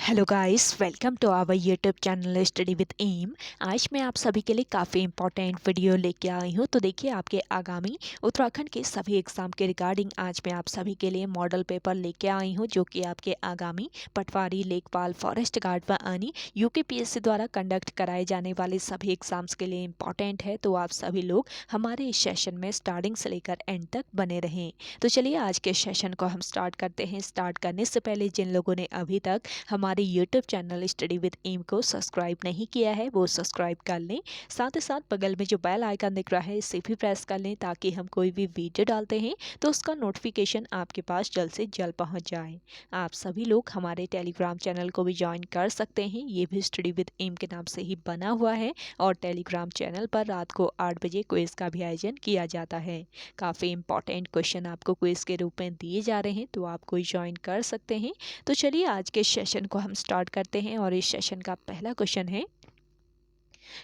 Hello guys, welcome to our YouTube channel study with M. आज मैं आप सभी के लिए काफ़ी इंपॉर्टेंट वीडियो लेके आई हूँ। तो देखिए, आपके आगामी उत्तराखंड के सभी एग्ज़ाम के रिगार्डिंग आज मैं आप सभी के लिए मॉडल पेपर लेके आई हूँ, जो कि आपके आगामी पटवारी, लेखपाल, फॉरेस्ट गार्ड व अन्य यूकेपीएससी द्वारा कंडक्ट कराए जाने वाले सभी एग्ज़ाम्स के लिए इंपॉर्टेंट है। तो आप सभी लोग हमारे इस सेशन में स्टार्टिंग से लेकर एंड तक बने रहें। तो चलिए आज के सेशन को हम स्टार्ट करते हैं। स्टार्ट करने से पहले जिन लोगों ने अभी तक हमारे YouTube channel study with M को सब्सक्राइब नहीं किया है वो सब्सक्राइब कर लें। साथ ही साथ बगल में जो बेल आइकन दिख रहा है इसे भी प्रेस कर लें, ताकि हम कोई भी वीडियो डालते हैं तो उसका नोटिफिकेशन आपके पास जल्द से जल्द पहुंच जाए। आप सभी लोग हमारे टेलीग्राम चैनल को भी ज्वाइन कर सकते हैं। ये भी स्टडी विद एम के नाम से ही बना हुआ है और टेलीग्राम चैनल पर रात को 8 बजे क्विज का भी आयोजन किया जाता है। काफ़ी इंपॉर्टेंट क्वेश्चन आपको क्विज के रूप में दिए जा रहे हैं, तो आप कोई ज्वाइन कर सकते हैं। तो चलिए आज के सेशन को हम स्टार्ट करते हैं और इस सेशन का पहला क्वेश्चन है,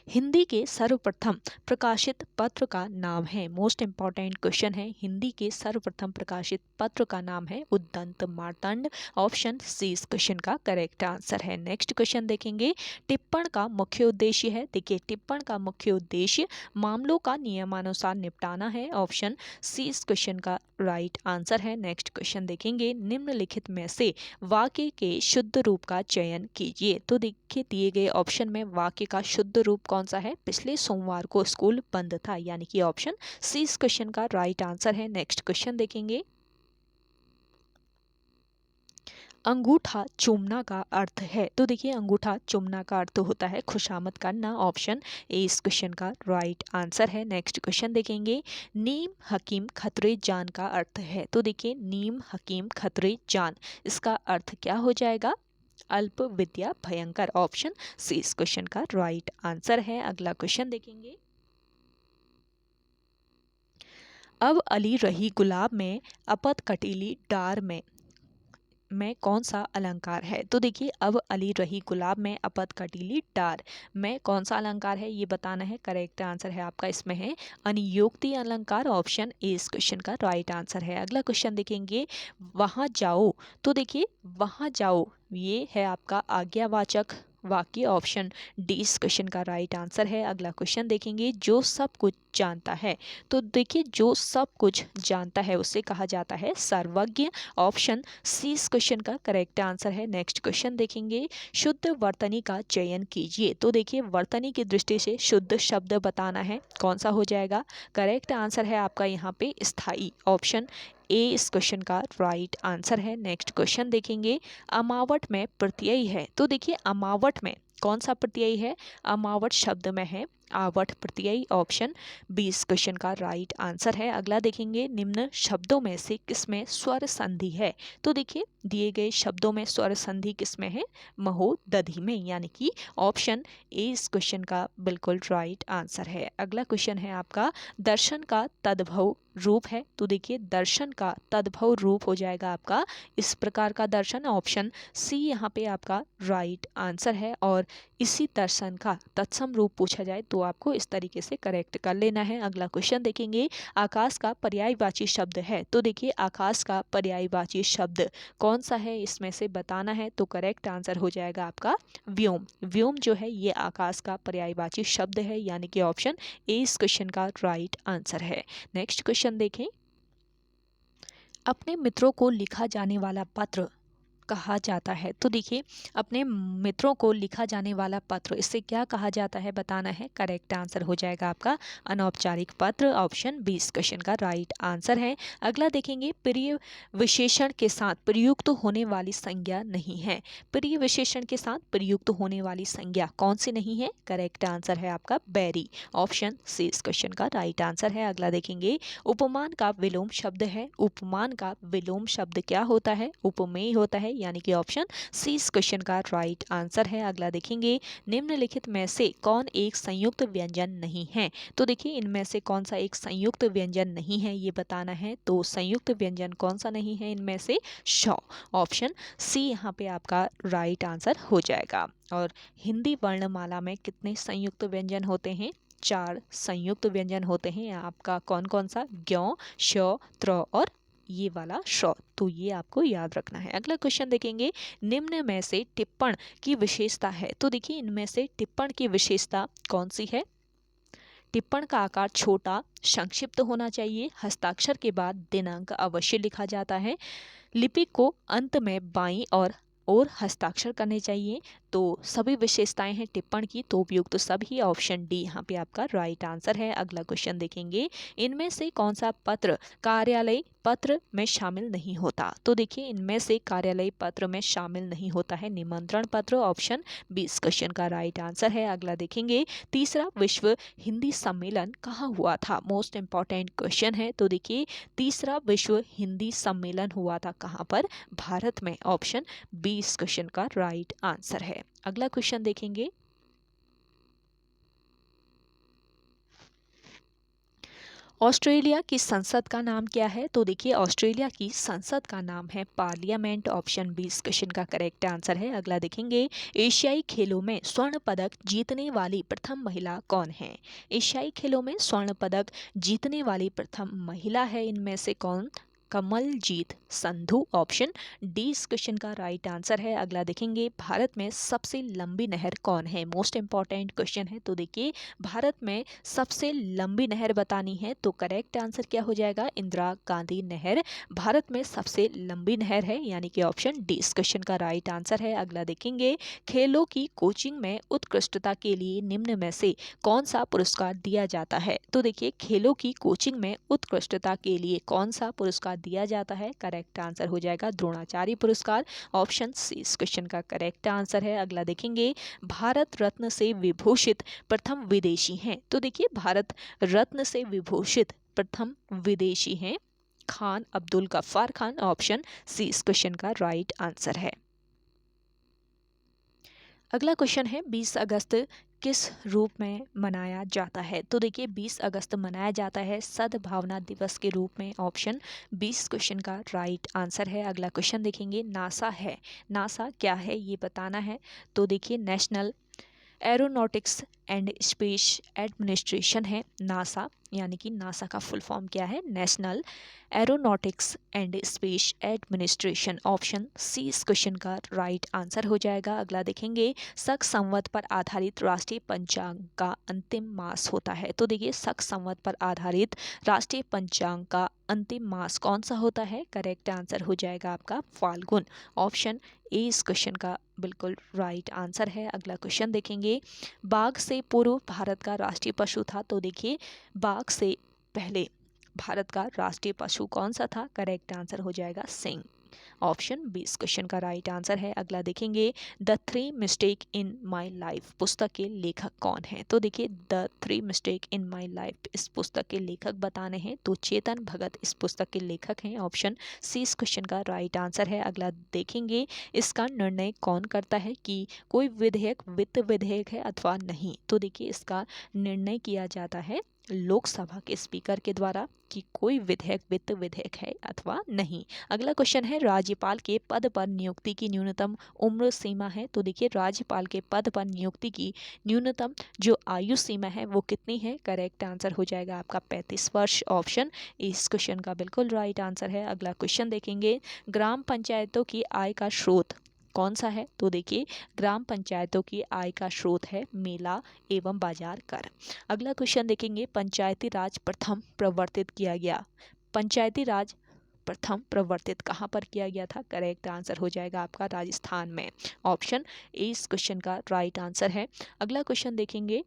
हिंदी के सर्वप्रथम प्रकाशित पत्र का नाम है। मोस्ट इंपॉर्टेंट क्वेश्चन है, हिंदी के सर्वप्रथम प्रकाशित पत्र का नाम है उद्दंत मार्तंड। ऑप्शन सी इस क्वेश्चन का करेक्ट आंसर है। नेक्स्ट क्वेश्चन देखेंगे, टिप्पण का मुख्य उद्देश्य है। देखिए, टिप्पण का मुख्य उद्देश्य मामलों का नियमानुसार निपटाना है। ऑप्शन सी इस क्वेश्चन का राइट आंसर है। नेक्स्ट क्वेश्चन देखेंगे, निम्नलिखित में से वाक्य के शुद्ध रूप का चयन कीजिए। तो देखिए, दिए गए ऑप्शन में वाक्य का शुद्ध रूप कौन सा है? पिछले सोमवार को स्कूल बंद था, यानी कि ऑप्शन सी इस क्वेश्चन का राइट आंसर है। नेक्स्ट क्वेश्चन देखेंगे, अंगूठा चूमना का अर्थ है। तो देखिए, अंगूठा चूमना का अर्थ होता है खुशामद करना। ऑप्शन ए इस क्वेश्चन का राइट आंसर है। नेक्स्ट क्वेश्चन देखेंगे, नीम हकीम खतरे जान का अर्थ है। तो देखिए, नीम हकीम खतरे जान, इसका अर्थ क्या हो जाएगा? अल्प विद्या भयंकर। ऑप्शन सी इस क्वेश्चन का राइट आंसर है। अगला क्वेश्चन देखेंगे, अब अली रही गुलाब में अपत कटीली डार में कौन सा अलंकार है? तो देखिए, अब अली रही गुलाब में अपत कटीली डार में कौन सा अलंकार है, ये बताना है। करेक्ट आंसर है आपका इसमें है अनियोक्ति अलंकार। ऑप्शन ए इस क्वेश्चन का राइट आंसर है। अगला क्वेश्चन देखेंगे, वहां जाओ। तो देखिए, वहां जाओ ये है आपका आज्ञावाचक वाक्य। ऑप्शन डी इस क्वेश्चन का राइट आंसर है। अगला क्वेश्चन देखेंगे, जो सब कुछ जानता है। तो देखिए, जो सब कुछ जानता है उसे कहा जाता है सर्वज्ञ। ऑप्शन सी इस क्वेश्चन का करेक्ट आंसर है। नेक्स्ट क्वेश्चन देखेंगे, शुद्ध वर्तनी का चयन कीजिए। तो देखिए, वर्तनी की दृष्टि से शुद्ध शब्द बताना है, कौन सा हो जाएगा? करेक्ट आंसर है आपका यहाँ पे स्थाई। ऑप्शन ए इस क्वेश्चन का राइट आंसर है। नेक्स्ट क्वेश्चन देखेंगे, अमावट में प्रत्यय है। तो देखिए, अमावट में कौन सा प्रत्यय है? अमावट शब्द में है आवट प्रत्यय। ऑप्शन बी इस क्वेश्चन का राइट आंसर है। अगला देखेंगे, निम्न शब्दों में से किसमें स्वर संधि है? तो देखिए, दिए गए शब्दों में स्वर संधि किसमें है? महो दधि में, यानी कि ऑप्शन ए इस क्वेश्चन का बिल्कुल राइट आंसर है। अगला क्वेश्चन है आपका, दर्शन का तद्भव रूप है। तो देखिए, दर्शन का तद्भव रूप हो जाएगा आपका इस प्रकार का दर्शन। ऑप्शन सी यहाँ पे आपका राइट आंसर है। और इसी दर्शन का तत्सम रूप पूछा जाए तो आपको इस तरीके से करेक्ट कर लेना है। अगला क्वेश्चन देखेंगे, आकाश का पर्यायवाची शब्द है। तो देखिए, आकाश का पर्यायवाची शब्द कौन सा है, इसमें से बताना है। तो करेक्ट आंसर हो जाएगा आपका व्योम। व्योम जो है ये आकाश का पर्यायवाची शब्द है, यानी कि ऑप्शन ए इस क्वेश्चन का राइट आंसर है। नेक्स्ट क्वेश्चन देखें, अपने मित्रों को लिखा जाने वाला पत्र कहा जाता है। तो देखिए, अपने मित्रों को लिखा जाने वाला पत्र, इसे क्या कहा जाता है बताना है। करेक्ट आंसर हो जाएगा आपका अनौपचारिक पत्र। ऑप्शन बी इस क्वेश्चन का राइट आंसर है। अगला देखेंगे, प्रिय विशेषण के साथ प्रयुक्त होने वाली संज्ञा नहीं है। प्रिय विशेषण के साथ प्रयुक्त होने वाली संज्ञा कौन सी नहीं है? करेक्ट आंसर है आपका बैरी। ऑप्शन सी इस क्वेश्चन का राइट आंसर है। अगला देखेंगे, उपमान का विलोम शब्द है। उपमान का विलोम शब्द क्या होता है? उपमेय होता है, यानी कि ऑप्शन सी इस क्वेश्चन का राइट आंसर है। अगला देखेंगे, निम्नलिखित में से कौन एक संयुक्त व्यंजन नहीं है? तो देखिए, इनमें से कौन सा एक संयुक्त व्यंजन नहीं है ये बताना है। तो संयुक्त व्यंजन कौन सा नहीं है इनमें से? श। ऑप्शन सी यहाँ पे आपका राइट आंसर हो जाएगा। और हिंदी वर्णमाला में कितने संयुक्त व्यंजन होते हैं? 4 संयुक्त व्यंजन होते हैं। आपका कौन कौन सा? ज्ञ, श, त्र और ये वाला श्रौ, तो ये आपको याद रखना है। अगला क्वेश्चन देखेंगे, निम्न में से टिप्पण की विशेषता है। तो देखिए इनमें से टिप्पण की विशेषता कौन सी है? टिप्पण का आकार छोटा, संक्षिप्त होना चाहिए, हस्ताक्षर के बाद दिनांक अवश्य लिखा जाता है, लिपि को अंत में बाईं और हस्ताक्षर करने चाहिए। तो सभी विशेषताएं हैं टिप्पण की, तो उपयुक्त तो सभी ऑप्शन डी यहाँ पे आपका राइट आंसर है। अगला क्वेश्चन देखेंगे, इनमें से कौन सा पत्र कार्यालय पत्र में शामिल नहीं होता? तो देखिए इनमें से कार्यालय पत्र में शामिल नहीं होता है निमंत्रण पत्र, ऑप्शन बी इस क्वेश्चन का राइट आंसर है। अगला देखेंगे, तीसरा विश्व हिंदी सम्मेलन कहाँ हुआ था? मोस्ट इंपॉर्टेंट क्वेश्चन है। तो देखिए तीसरा विश्व हिंदी सम्मेलन हुआ था कहाँ पर? भारत में, ऑप्शन बी इस क्वेश्चन का राइट आंसर है। अगला क्वेश्चन देखेंगे, ऑस्ट्रेलिया की संसद का नाम क्या है? तो देखिए ऑस्ट्रेलिया की संसद का नाम है पार्लियामेंट, ऑप्शन बी इस क्वेश्चन का करेक्ट आंसर है। अगला देखेंगे, एशियाई खेलों में स्वर्ण पदक जीतने वाली प्रथम महिला कौन है? एशियाई खेलों में स्वर्ण पदक जीतने वाली प्रथम महिला है इनमें से कौन? कमलजीत संधू, ऑप्शन डी इस क्वेश्चन का राइट आंसर है। अगला देखेंगे, भारत में सबसे लंबी नहर कौन है? मोस्ट इंपॉर्टेंट क्वेश्चन है। तो देखिए भारत में सबसे लंबी नहर बतानी है तो करेक्ट आंसर क्या हो जाएगा? इंदिरा गांधी नहर भारत में सबसे लंबी नहर है, यानी कि ऑप्शन डी इस क्वेश्चन का राइट आंसर है। अगला देखेंगे, खेलों की कोचिंग में उत्कृष्टता के लिए निम्न में से कौन सा पुरस्कार दिया जाता है? तो देखिए खेलों की कोचिंग में उत्कृष्टता के लिए कौन सा पुरस्कार दिया जाता है? करेक्ट आंसर हो जाएगा द्रोणाचार्य पुरस्कार, ऑप्शन सी इस क्वेश्चन का करेक्ट आंसर है। अगला देखेंगे, भारत रत्न से विभूषित प्रथम विदेशी हैं। तो देखिए भारत रत्न से विभूषित प्रथम विदेशी हैं खान अब्दुल गफ्फार खान, ऑप्शन सी इस क्वेश्चन का राइट आंसर है। अगला क्वेश्चन है, 20 अगस्त किस रूप में मनाया जाता है? तो देखिए 20 अगस्त मनाया जाता है सद्भावना दिवस के रूप में, ऑप्शन 20 क्वेश्चन का राइट आंसर है। अगला क्वेश्चन देखेंगे, नासा है, नासा क्या है ये बताना है। तो देखिए National Aeronautics and Space Administration है नासा, यानी कि नासा का फुल फॉर्म क्या है? National Aeronautics and Space Administration, option C इस क्वेश्चन का राइट आंसर हो जाएगा। अगला देखेंगे, शक संवत पर आधारित राष्ट्रीय पंचांग का अंतिम मास होता है। तो देखिए शक संवत पर आधारित राष्ट्रीय पंचांग का अंतिम मास कौन सा होता है? करेक्ट आंसर हो जाएगा आपका फाल्गुन, ऑप्शन ए इस क्वेश्चन का बिल्कुल राइट आंसर है। अगला क्वेश्चन देखेंगे, बाघ से पूर्व भारत का राष्ट्रीय पशु था। तो देखिए बाघ से पहले भारत का राष्ट्रीय पशु कौन सा था? करेक्ट आंसर हो जाएगा सिंह, ऑप्शन बी इस क्वेश्चन का राइट आंसर है। अगला देखेंगे, the 3 mistake in my life पुस्तक के लेखक कौन है? तो देखिए the 3 mistake in my life इस पुस्तक के लेखक बताने हैं तो चेतन भगत इस पुस्तक के लेखक हैं, ऑप्शन सी इस क्वेश्चन का राइट आंसर है। अगला देखेंगे, इसका निर्णय कौन करता है कि कोई विधेयक वित्त विधेयक है अथवा नहीं? तो देखिए इसका निर्णय किया जाता है लोकसभा के स्पीकर के द्वारा कि कोई विधेयक वित्त विधेयक है अथवा नहीं। अगला क्वेश्चन है, राज्यपाल के पद पर नियुक्ति की न्यूनतम उम्र सीमा है। तो देखिए राज्यपाल के पद पर नियुक्ति की न्यूनतम जो आयु सीमा है वो कितनी है? करेक्ट आंसर हो जाएगा आपका 35 वर्ष, ऑप्शन इस क्वेश्चन का बिल्कुल राइट आंसर है। अगला क्वेश्चन देखेंगे, ग्राम पंचायतों की आय का स्रोत कौन सा है? तो देखिए ग्राम पंचायतों की आय का स्रोत है मेला एवं बाजार कर। अगला क्वेश्चन देखेंगे, पंचायती राज प्रथम प्रवर्तित किया गया, पंचायती राज प्रथम प्रवर्तित कहाँ पर किया गया था? करेक्ट आंसर हो जाएगा आपका राजस्थान में, ऑप्शन ए इस क्वेश्चन का राइट आंसर है। अगला क्वेश्चन देखेंगे,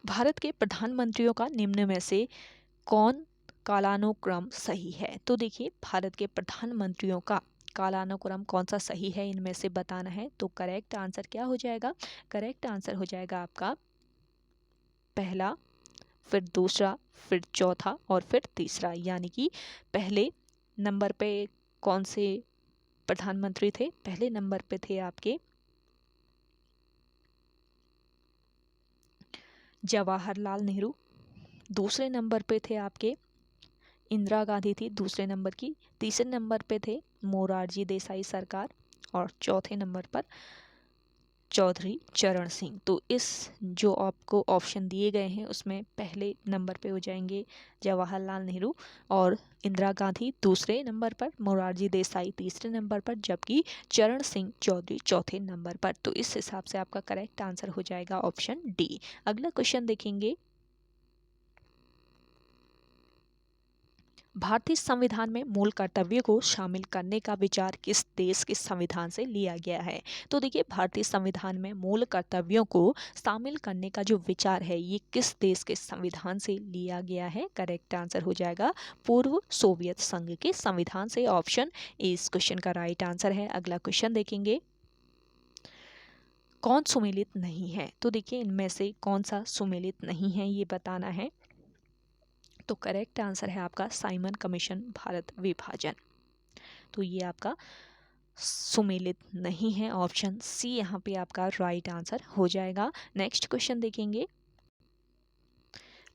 भारत के प्रधानमंत्रियों का निम्न में से कौन कालानुक्रम सही है? तो देखिए भारत के प्रधानमंत्रियों का कालानुक्रम कौन सा सही है इनमें से बताना है। तो करेक्ट आंसर क्या हो जाएगा? करेक्ट आंसर हो जाएगा आपका पहला, फिर दूसरा, फिर चौथा और फिर तीसरा, यानी कि पहले नंबर पे कौन से प्रधानमंत्री थे? पहले नंबर पे थे आपके जवाहरलाल नेहरू, दूसरे नंबर पे थे आपके इंदिरा गांधी थी दूसरे नंबर की, तीसरे नंबर पे थे मोरारजी देसाई सरकार और चौथे नंबर पर चौधरी चरण सिंह। तो इस जो आपको ऑप्शन दिए गए हैं उसमें पहले नंबर पे हो जाएंगे जवाहरलाल नेहरू और इंदिरा गांधी, दूसरे नंबर पर मोरारजी देसाई, तीसरे नंबर पर, जबकि चरण सिंह चौधरी चौथे नंबर पर। तो इस हिसाब से आपका करेक्ट आंसर हो जाएगा ऑप्शन डी। अगला क्वेश्चन देखेंगे, भारतीय संविधान में मूल कर्तव्यों को शामिल करने का विचार किस देश के संविधान से लिया गया है? तो देखिए, भारतीय संविधान में मूल कर्तव्यों को शामिल करने का जो विचार है ये किस देश के संविधान से लिया गया है? करेक्ट आंसर हो जाएगा पूर्व सोवियत संघ के संविधान से। ऑप्शन ए इस क्वेश्चन का राइट आंसर है। अगला क्वेश्चन देखेंगे, कौन सुमेलित नहीं है? तो देखिए, इनमें से कौन सा सुमेलित नहीं है ये बताना है। तो करेक्ट आंसर है आपका साइमन कमीशन भारत विभाजन। तो ये आपका सुमेलित नहीं है, ऑप्शन सी यहाँ पे आपका राइट आंसर हो जाएगा। नेक्स्ट क्वेश्चन देखेंगे,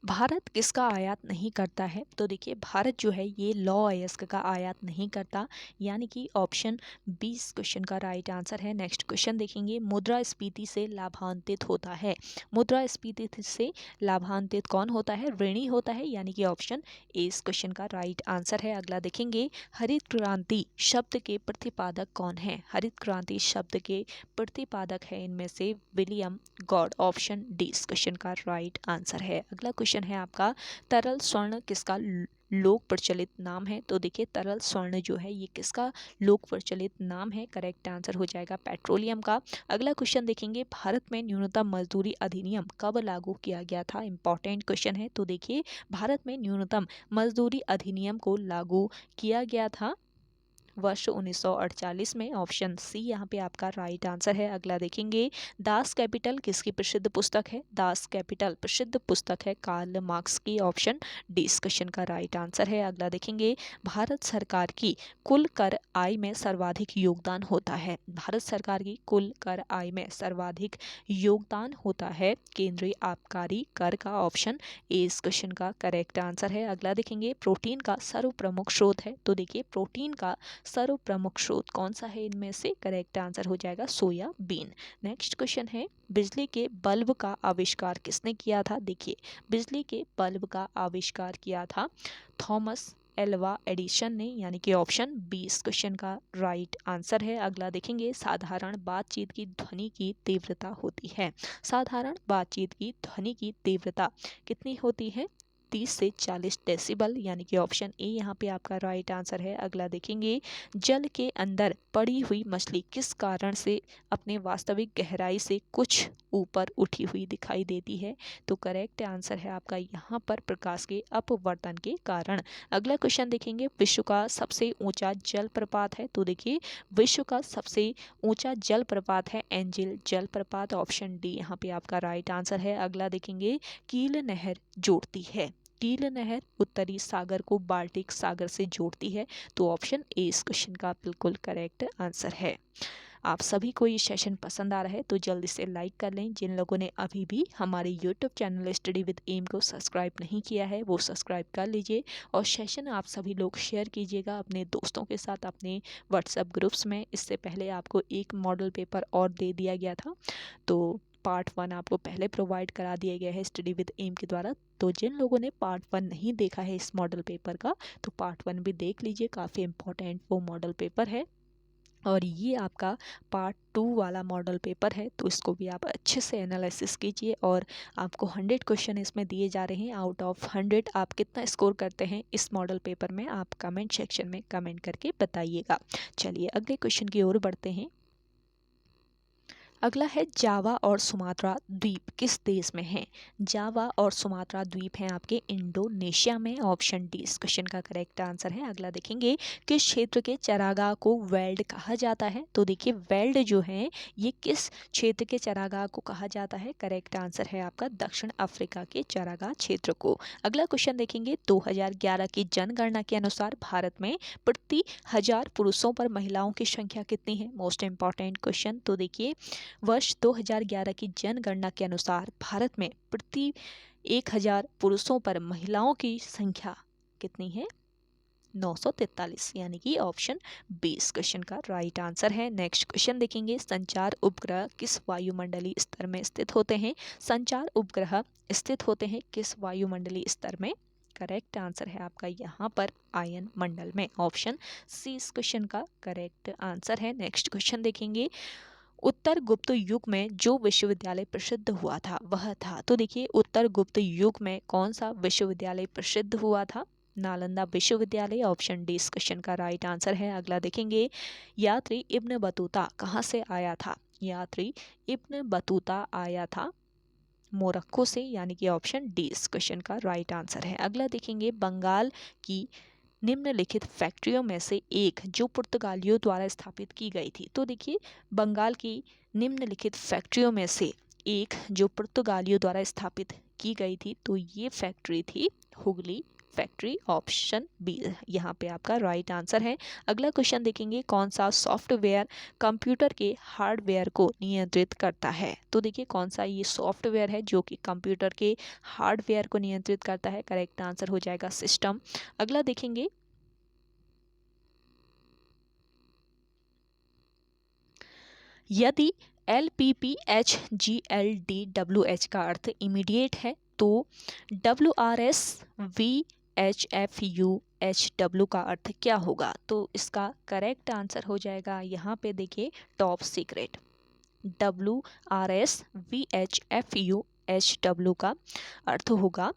भारत किसका आयात नहीं करता है? तो देखिए, भारत जो है ये लौ अयस्क का आयात नहीं करता, यानी कि ऑप्शन बी इस क्वेश्चन का राइट आंसर है। नेक्स्ट क्वेश्चन देखेंगे, मुद्रास्फीति से लाभान्वित होता है? मुद्रास्फीति से लाभान्वित कौन होता है? ऋणी होता है, यानी कि ऑप्शन ए इस क्वेश्चन का राइट आंसर है। अगला देखेंगे, हरित क्रांति शब्द के प्रतिपादक कौन है? हरित क्रांति शब्द के प्रतिपादक है इनमें से विलियम गॉड। ऑप्शन डी इस क्वेश्चन का राइट आंसर है। अगला क्वेश्चन है आपका, तरल स्वर्ण किसका लोक प्रचलित नाम है? तो देखिए, तरल स्वर्ण जो है ये किसका लोक प्रचलित नाम है? करेक्ट आंसर हो जाएगा पेट्रोलियम का। अगला क्वेश्चन देखेंगे, भारत में न्यूनतम मजदूरी अधिनियम कब लागू किया गया था? इंपॉर्टेंट क्वेश्चन है। तो देखिए, भारत में न्यूनतम मजदूरी अधिनियम को लागू किया गया था वर्ष 1948 में। ऑप्शन सी यहाँ पे आपका राइट आंसर है। अगला देखेंगे, दास कैपिटल किसकी प्रसिद्ध पुस्तक है? दास कैपिटल प्रसिद्ध पुस्तक है कार्ल मार्क्स की। ऑप्शन डी इस क्वेश्चन का राइट आंसर है। अगला देखेंगे, भारत सरकार की कुल कर आय में सर्वाधिक योगदान होता है? भारत सरकार की कुल कर आय में सर्वाधिक योगदान होता है केंद्रीय आबकारी कर का। ऑप्शन ए इस क्वेश्चन का करेक्ट आंसर है। अगला देखेंगे, प्रोटीन का सर्वप्रमुख स्रोत है? तो देखिए, प्रोटीन का सर्वप्रमुख स्रोत कौन सा है इनमें से? करेक्ट आंसर हो जाएगा सोयाबीन। नेक्स्ट क्वेश्चन है, बिजली के बल्ब का आविष्कार किसने किया था? देखिए, बिजली के बल्ब का आविष्कार किया था थॉमस एल्वा एडिसन ने, यानी कि ऑप्शन बी इस क्वेश्चन का राइट आंसर है। अगला देखेंगे, साधारण बातचीत की ध्वनि की तीव्रता होती है? साधारण बातचीत की ध्वनि की तीव्रता कितनी होती है? 30 से 40 डेसिबल, यानी कि ऑप्शन ए यहाँ पे आपका राइट आंसर है। अगला देखेंगे, जल के अंदर पड़ी हुई मछली किस कारण से अपने वास्तविक गहराई से कुछ ऊपर उठी हुई दिखाई देती है? तो करेक्ट आंसर है आपका यहाँ पर प्रकाश के अपवर्तन के कारण। अगला क्वेश्चन देखेंगे, विश्व का सबसे ऊंचा जलप्रपात है? तो देखिए, विश्व का सबसे ऊंचा जलप्रपात है एंजिल जलप्रपात। ऑप्शन डी यहाँ पे आपका राइट आंसर है। अगला देखेंगे, कील नहर जोड़ती है? कील नहर उत्तरी सागर को बाल्टिक सागर से जोड़ती है। तो ऑप्शन ए इस क्वेश्चन का बिल्कुल करेक्ट आंसर है। आप सभी को ये सेशन पसंद आ रहा है तो जल्दी से लाइक कर लें। जिन लोगों ने अभी भी हमारे YouTube channel study with M को सब्सक्राइब नहीं किया है वो सब्सक्राइब कर लीजिए, और सेशन आप सभी लोग शेयर कीजिएगा अपने दोस्तों के साथ अपने व्हाट्सएप ग्रुप्स में। इससे पहले आपको एक मॉडल पेपर और दे दिया गया था, तो पार्ट 1 आपको पहले प्रोवाइड करा दिया गया है स्टडी विद एम के द्वारा। तो जिन लोगों ने पार्ट 1 नहीं देखा है इस मॉडल पेपर का, तो पार्ट 1 भी देख लीजिए, काफ़ी इंपॉर्टेंट वो मॉडल पेपर है। और ये आपका पार्ट 2 वाला मॉडल पेपर है, तो इसको भी आप अच्छे से एनालिसिस कीजिए। और आपको 100 क्वेश्चन इसमें दिए जा रहे हैं। आउट ऑफ 100 आप कितना स्कोर करते हैं इस मॉडल पेपर में, आप कमेंट सेक्शन में कमेंट करके बताइएगा। चलिए अगले क्वेश्चन की ओर बढ़ते हैं। अगला है, जावा और सुमात्रा द्वीप किस देश में है? जावा और सुमात्रा द्वीप हैं आपके इंडोनेशिया में। ऑप्शन डी इस क्वेश्चन का करेक्ट आंसर है। अगला देखेंगे, किस क्षेत्र के चरागाह को वेल्ड कहा जाता है? तो देखिए, वेल्ड जो है ये किस क्षेत्र के चरागाह को कहा जाता है? करेक्ट आंसर है आपका दक्षिण अफ्रीका के चरागाह क्षेत्र को। अगला क्वेश्चन देखेंगे, 2011 की जनगणना के अनुसार भारत में प्रति 1000 पुरुषों पर महिलाओं की संख्या कितनी है? Most important question. तो देखिए, वर्ष 2011 की जनगणना के अनुसार भारत में प्रति 1000 पुरुषों पर महिलाओं की संख्या कितनी है? 943, यानी कि ऑप्शन बी इस क्वेश्चन का राइट आंसर है। नेक्स्ट क्वेश्चन देखेंगे, संचार उपग्रह किस वायुमंडलीय स्तर में स्थित होते हैं? संचार उपग्रह स्थित होते हैं किस वायुमंडलीय स्तर में? करेक्ट आंसर है आपका यहाँ पर आयन मंडल में, ऑप्शन सी इस क्वेश्चन का करेक्ट आंसर है। नेक्स्ट क्वेश्चन देखेंगे, उत्तर गुप्त युग में जो विश्वविद्यालय प्रसिद्ध हुआ था वह था, तो देखिए उत्तर गुप्त युग में कौन सा विश्वविद्यालय प्रसिद्ध हुआ था? नालंदा विश्वविद्यालय, ऑप्शन डी इस क्वेश्चन का राइट आंसर है। अगला देखेंगे, यात्री इब्न बतूता कहाँ से आया था? यात्री इब्न बतूता आया था मोरक्को से, यानी कि ऑप्शन डी इस क्वेश्चन का राइट आंसर है। अगला देखेंगे, बंगाल की निम्नलिखित फैक्ट्रियों में से एक जो पुर्तगालियों द्वारा स्थापित की गई थी, तो देखिए बंगाल की निम्नलिखित फैक्ट्रियों में से एक जो पुर्तगालियों द्वारा स्थापित की गई थी, तो ये फैक्ट्री थी हुगली फैक्ट्री, ऑप्शन बी यहाँ पे आपका राइट आंसर है। अगला क्वेश्चन देखेंगे, कौन सा सॉफ्टवेयर कंप्यूटर के हार्डवेयर को नियंत्रित करता है? तो देखिए कौन सा ये सॉफ्टवेयर है जो कि कंप्यूटर के हार्डवेयर को नियंत्रित करता है? करेक्ट आंसर हो जाएगा सिस्टम। अगला देखेंगे, यदि LPPHGLDWH का अर्थ इमीडिएट है तो WRSVHFUHW का अर्थ क्या होगा? तो इसका करेक्ट आंसर हो जाएगा यहाँ पे देखिए टॉप सीक्रेट। WRSVHFUHW का अर्थ होगा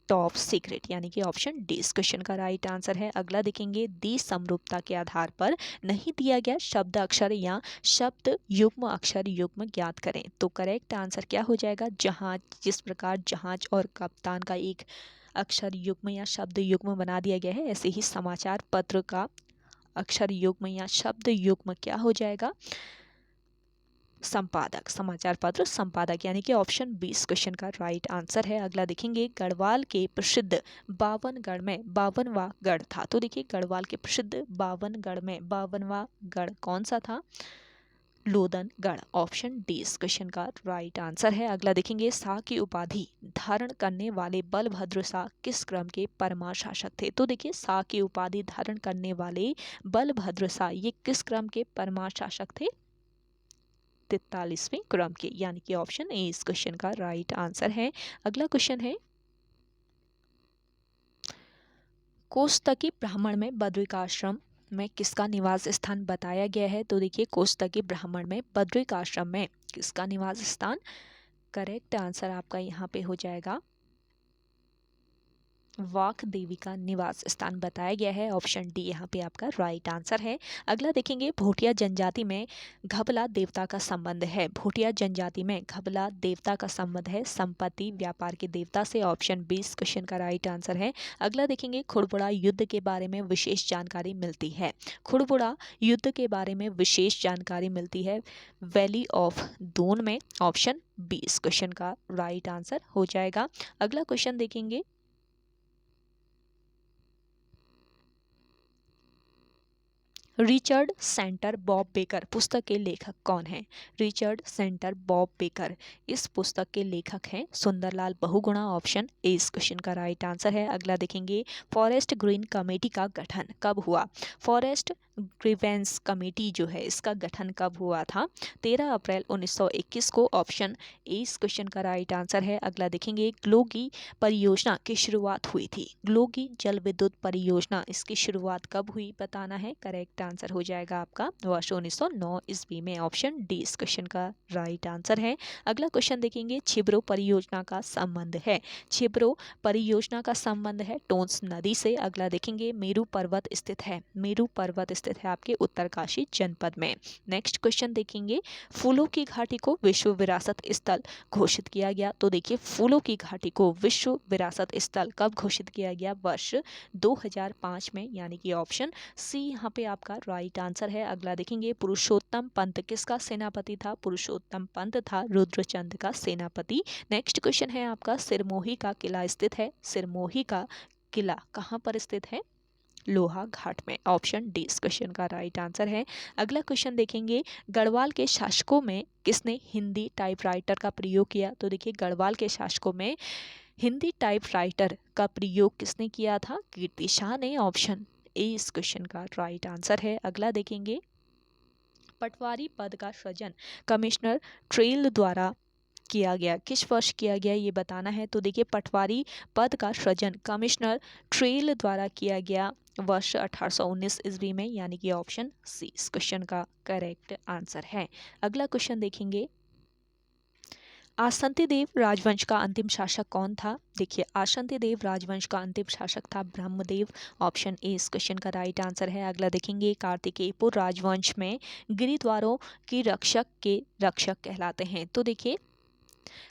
टॉप सीक्रेट, यानी कि ऑप्शन डी इस क्वेश्चन का राइट आंसर है। अगला देखेंगे, दी समरूपता के आधार पर नहीं दिया गया शब्द अक्षर या शब्द युग्म अक्षर युग्म ज्ञात करें, तो करेक्ट आंसर क्या हो जाएगा? जहाज, जिस प्रकार जहाज और कप्तान का एक अक्षर युग्म या शब्द युग्म बना दिया गया है, ऐसे ही समाचार पत्र का अक्षर युग्म या शब्द युग्म क्या हो जाएगा? संपादक, समाचार पत्र संपादक, यानी कि ऑप्शन 20 क्वेश्चन का राइट आंसर है। अगला देखेंगे, गढ़वाल के प्रसिद्ध 52 में 52वां गढ़ था, तो देखिए गढ़वाल के प्रसिद्ध 52 में 52वां गढ़ कौन सा था? लोदनगढ़, ऑप्शन डी इस क्वेश्चन का राइट आंसर है। अगला देखेंगे, शाह की उपाधि धारण करने वाले बलभद्र शाह किस क्रम के परमार शासक थे? तो देखिए शाह की उपाधि धारण करने वाले बलभद्र शाह ये किस क्रम के परमार शासक थे? 43वें क्रम के, यानी कि ऑप्शन ए इस क्वेश्चन का राइट आंसर है। अगला क्वेश्चन है, कोष्टकी ब्राह्मण में बद्रिकाश्रम में किसका निवास स्थान बताया गया है? तो देखिए कोष्टकी ब्राह्मण में बद्रिकाश्रम में किसका निवास स्थान? करेक्ट आंसर आपका यहाँ पे हो जाएगा वाक देवी का निवास स्थान बताया गया है, ऑप्शन डी यहाँ पे आपका राइट आंसर है। अगला देखेंगे, भोटिया जनजाति में घबला देवता का संबंध है। भोटिया जनजाति में घबला देवता का संबंध है संपत्ति व्यापार के देवता से, ऑप्शन 20 क्वेश्चन का राइट आंसर है। अगला देखेंगे, खुड़बुड़ा युद्ध के बारे में विशेष जानकारी मिलती है। खुड़बुड़ा युद्ध के बारे में विशेष जानकारी मिलती है वैली ऑफ दून में, ऑप्शन 20 क्वेश्चन का राइट आंसर हो जाएगा। अगला क्वेश्चन देखेंगे, रिचर्ड सेंटर बॉब बेकर पुस्तक के लेखक कौन हैं? रिचर्ड सेंटर बॉब बेकर इस पुस्तक के लेखक हैं सुंदरलाल बहुगुणा, ऑप्शन ए इस क्वेश्चन का राइट आंसर है। अगला देखेंगे, फॉरेस्ट ग्रीन कमेटी का गठन कब हुआ? फॉरेस्ट ग्रीवेंस कमेटी जो है इसका गठन कब हुआ था? 13 अप्रैल 1921 को, ऑप्शन ए इस क्वेश्चन का राइट आंसर है। अगला देखेंगे, ग्लोगी परियोजना की शुरुआत हुई थी। ग्लोगी जल विद्युत परियोजना इसकी शुरुआत कब हुई बताना है। करेक्ट आंसर हो जाएगा आपका वर्ष 1909 ईस्वी में, ऑप्शन डी इस क्वेश्चन का राइट आंसर है। अगला क्वेश्चन देखेंगे, छिब्रो परियोजना का संबंध है। छिब्रो परियोजना का संबंध है टोंस नदी से। अगला देखेंगे, मेरू पर्वत स्थित है। मेरू पर्वत स्थित है आपके उत्तरकाशी जनपद में। नेक्स्ट क्वेश्चन देखेंगे, फूलों की घाटी को विश्व विरासत स्थल घोषित किया गया। तो देखिए फूलों की घाटी को विश्व विरासत स्थल कब घोषित किया गया? वर्ष 2005 में, यानी कि ऑप्शन सी यहाँ पे आपका राइट आंसर है। अगला देखेंगे, पुरुषोत्तम पंत किसका सेनापति था? पुरुषोत्तम पंत था रुद्रचंद का सेनापति। नेक्स्ट क्वेश्चन है आपका, सिरमोही का किला स्थित है। सिरमोही का किला कहाँ पर स्थित है? लोहा घाट में, ऑप्शन डी इस क्वेश्चन का राइट आंसर है। अगला क्वेश्चन देखेंगे, गढ़वाल के शासकों में किसने हिंदी टाइपराइटर का प्रयोग किया? तो देखिए गढ़वाल के शासकों में हिंदी टाइपराइटर का प्रयोग किसने किया था? कीर्ति शाह ने, ऑप्शन ए इस क्वेश्चन का राइट आंसर है। अगला देखेंगे, पटवारी पद का सृजन कमिश्नर ट्रेल द्वारा किया गया, किस वर्ष किया गया ये बताना है। तो देखिए, पटवारी पद का सृजन कमिश्नर ट्रेल द्वारा किया गया वर्ष 1819 ईस्वी में, यानी कि ऑप्शन सी इस क्वेश्चन का करेक्ट आंसर है। अगला क्वेश्चन देखेंगे, आसंती देव राजवंश का अंतिम शासक कौन था। देखिए, आसंती देव राजवंश का अंतिम शासक था ब्रह्मदेव, ऑप्शन ए इस क्वेश्चन का राइट आंसर है। अगला देखेंगे, कार्तिकेयपुर राजवंश में गिरिद्वारों के रक्षक कहलाते हैं। तो देखिए,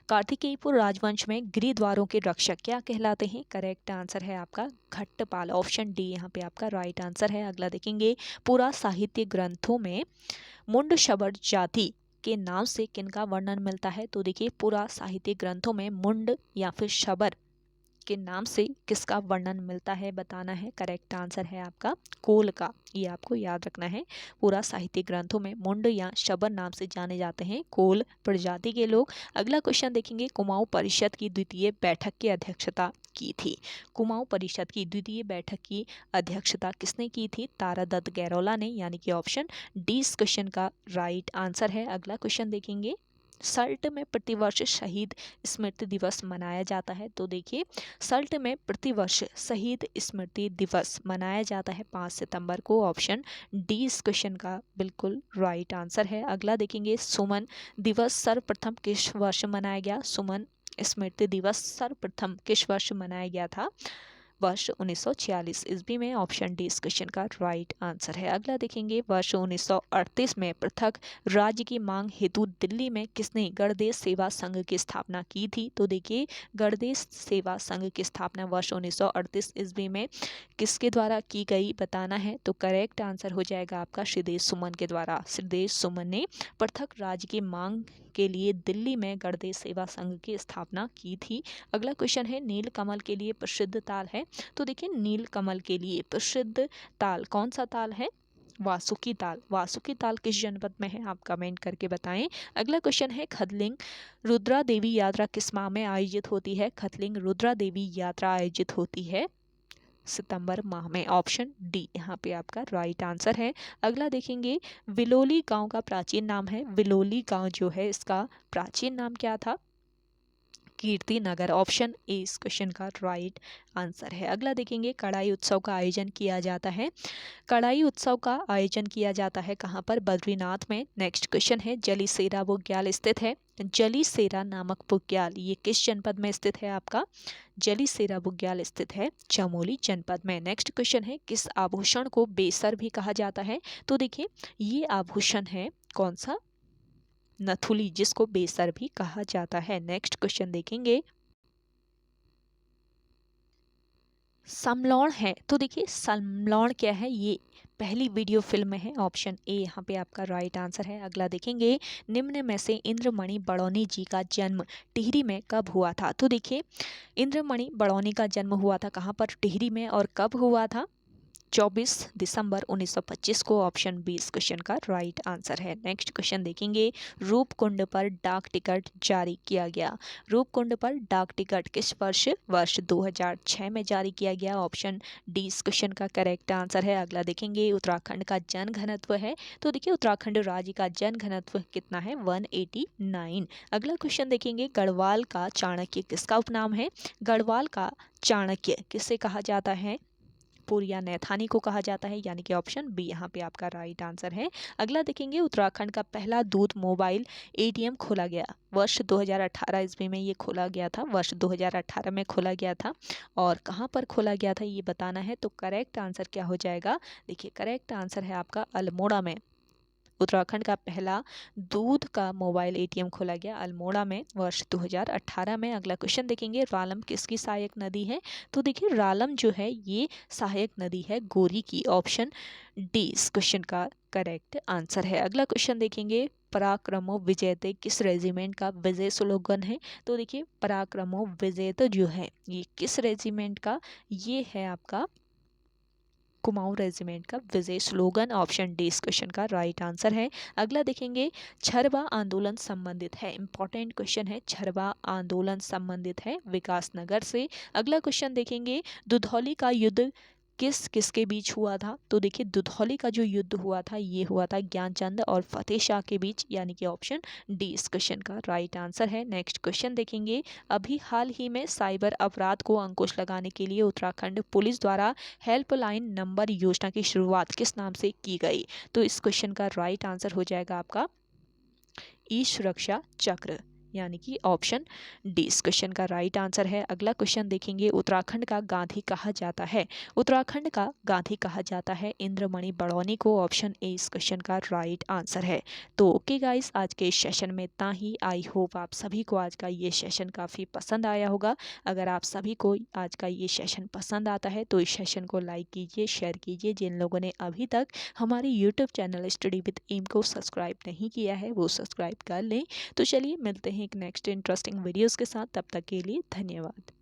कार्तिकेयपुर राजवंश में गिरिद्वारों के रक्षक क्या कहलाते हैं। करेक्ट आंसर है आपका घट्टपाल, ऑप्शन डी यहाँ पे आपका राइट आंसर है। अगला देखेंगे, पुरा साहित्य ग्रंथों में मुंड शबर जाति के नाम से किनका वर्णन मिलता है। तो देखिए, पुरा साहित्य ग्रंथों में मुंड या फिर शबर के नाम से किसका वर्णन मिलता है बताना है। करेक्ट आंसर है आपका कोल का, ये आपको याद रखना है। पूरा साहित्य ग्रंथों में मुंड या शबर नाम से जाने जाते हैं कोल प्रजाति के लोग। अगला क्वेश्चन देखेंगे, कुमाऊं परिषद की द्वितीय बैठक की अध्यक्षता की थी। कुमाऊं परिषद की द्वितीय बैठक की अध्यक्षता किसने की थी। तारादत्त गैरोला ने, यानी कि ऑप्शन डी इस क्वेश्चन का राइट आंसर है। अगला क्वेश्चन देखेंगे, सल्ट में प्रतिवर्ष शहीद स्मृति दिवस मनाया जाता है। तो देखिए, सल्ट में प्रतिवर्ष शहीद स्मृति दिवस मनाया जाता है 5 सितंबर को, ऑप्शन डी इस क्वेश्चन का बिल्कुल राइट आंसर है। अगला देखेंगे, सुमन दिवस सर्वप्रथम किस वर्ष मनाया गया। सुमन स्मृति दिवस सर्वप्रथम किस वर्ष मनाया गया था। वर्ष 1946 ईस्वी में, ऑप्शन डी इस क्वेश्चन का राइट आंसर है। अगला देखेंगे, वर्ष 1938 में पृथक राज्य की मांग हेतु दिल्ली में किसने गणदेश सेवा संघ की स्थापना की थी। तो देखिए, गणदेश सेवा संघ की स्थापना वर्ष 1938 ईस्वी में किसके द्वारा की गई बताना है। तो करेक्ट आंसर हो जाएगा आपका श्रीदेश सुमन के द्वारा। श्रीदेश सुमन ने पृथक राज्य की मांग के लिए दिल्ली में गणदेश सेवा संघ की स्थापना की थी। अगला क्वेश्चन है, नीलकमल के लिए प्रसिद्ध ताल है। तो देखिए, नीलकमल के लिए प्रसिद्ध ताल कौन सा ताल है। वासुकी ताल। वासुकी ताल किस जनपद में है, आप कमेंट करके बताएं। अगला क्वेश्चन है, खतलिंग रुद्रा देवी यात्रा किस माह में आयोजित होती है। खतलिंग रुद्रा देवी यात्रा आयोजित होती है सितंबर माह में, ऑप्शन डी यहाँ पे आपका राइट आंसर है। अगला देखेंगे, विलोली गांव का प्राचीन नाम है। विलोली गांव जो है इसका प्राचीन नाम क्या था। कीर्ति नगर, ऑप्शन ए इस क्वेश्चन का राइट आंसर है। अगला देखेंगे, कड़ाई उत्सव का आयोजन किया जाता है। कड़ाई उत्सव का आयोजन किया जाता है कहाँ पर। बद्रीनाथ में। नेक्स्ट क्वेश्चन है, जलीसेरा बुग्याल स्थित है। जलीसेरा नामक बुग्याल ये किस जनपद में स्थित है आपका। जलीसेरा बुग्याल स्थित है चमोली जनपद में। नेक्स्ट क्वेश्चन है, किस आभूषण को बेसर भी कहा जाता है। तो देखिए, ये आभूषण है कौन सा, नथुली, जिसको बेसर भी कहा जाता है। नेक्स्ट क्वेश्चन देखेंगे, समलौन है। तो देखिए, समलौन क्या है, ये पहली वीडियो फिल्म में है, ऑप्शन ए यहाँ पे आपका राइट आंसर है। अगला देखेंगे, निम्न में से इंद्रमणि बड़ौनी जी का जन्म टिहरी में कब हुआ था। तो देखिए, इंद्रमणि बड़ौनी का जन्म हुआ था कहाँ पर, टिहरी में, और कब हुआ था 24 दिसंबर 1925 को, ऑप्शन बी इस क्वेश्चन का राइट आंसर है। नेक्स्ट क्वेश्चन देखेंगे, रूपकुंड पर डाक टिकट जारी किया गया। रूपकुंड पर डाक टिकट किस वर्ष, वर्ष 2006 में जारी किया गया, ऑप्शन डी इस क्वेश्चन का करेक्ट आंसर है। अगला देखेंगे, उत्तराखंड का जन घनत्व है। तो देखिए, उत्तराखंड राज्य का जन घनत्व कितना है, 189। अगला क्वेश्चन देखेंगे, गढ़वाल का चाणक्य किसका उपनाम है। गढ़वाल का चाणक्य किसे कहा जाता है, पूर्या नैथानी को कहा जाता है, यानी कि ऑप्शन बी यहाँ पे आपका राइट आंसर है। अगला देखेंगे, उत्तराखंड का पहला दूध मोबाइल एटीएम खोला गया वर्ष 2018 ईस्वी में, ये खोला गया था, वर्ष 2018 में खोला गया था, और कहाँ पर खोला गया था ये बताना है। तो करेक्ट आंसर क्या हो जाएगा, देखिए करेक्ट आंसर है आपका अल्मोड़ा में। उत्तराखंड का पहला दूध का मोबाइल एटीएम खोला गया अल्मोड़ा में वर्ष 2018 में। अगला क्वेश्चन देखेंगे, रालम किसकी सहायक नदी है। तो देखिए, रालम जो है ये सहायक नदी है गोरी की, ऑप्शन डी इस क्वेश्चन का करेक्ट आंसर है। अगला क्वेश्चन देखेंगे, पराक्रमो विजयते किस रेजिमेंट का विजय स्लोगन है। तो देखिए, पराक्रमो विजयते जो है ये किस रेजिमेंट का, ये है आपका कुमाऊं रेजिमेंट का विजय स्लोगन, ऑप्शन डी इस क्वेश्चन का राइट आंसर है। अगला देखेंगे, छरवा आंदोलन संबंधित है, इंपॉर्टेंट क्वेश्चन है, छरवा आंदोलन संबंधित है विकासनगर से। अगला क्वेश्चन देखेंगे, दुधौली का युद्ध किस किसके बीच हुआ था? तो देखिए दुधौली का जो युद्ध हुआ था ये हुआ था ज्ञानचंद और फतेह शाह के बीच, यानी कि ऑप्शन डी इस क्वेश्चन का राइट आंसर है। नेक्स्ट क्वेश्चन देखेंगे, अभी हाल ही में साइबर अपराध को अंकुश लगाने के लिए उत्तराखंड पुलिस द्वारा हेल्पलाइन नंबर योजना की शुरुआत किस नाम से की गई? तो इस क्वेश्चन का राइट आंसर हो जाएगा आपका ई सुरक्षा चक्र, यानी कि ऑप्शन डी इस क्वेश्चन का राइट आंसर है। अगला क्वेश्चन देखेंगे, उत्तराखंड का गांधी कहा जाता है? उत्तराखंड का गांधी कहा जाता है इंद्रमणि बड़ौनी को, ऑप्शन ए इस क्वेश्चन का राइट आंसर है। तो ओके गाइस, आज के इस सेशन में इतना ही। आई होप आप सभी को आज का ये सेशन काफ़ी पसंद आया होगा। अगर आप सभी को आज का ये सेशन पसंद आता है तो इस सेशन को लाइक कीजिए, शेयर कीजिए। जिन लोगों ने अभी तक हमारे YouTube channel study with M को सब्सक्राइब नहीं किया है वो सब्सक्राइब कर लें। तो चलिए मिलते हैं एक नेक्स्ट इंटरेस्टिंग वीडियोस के साथ, तब तक के लिए धन्यवाद।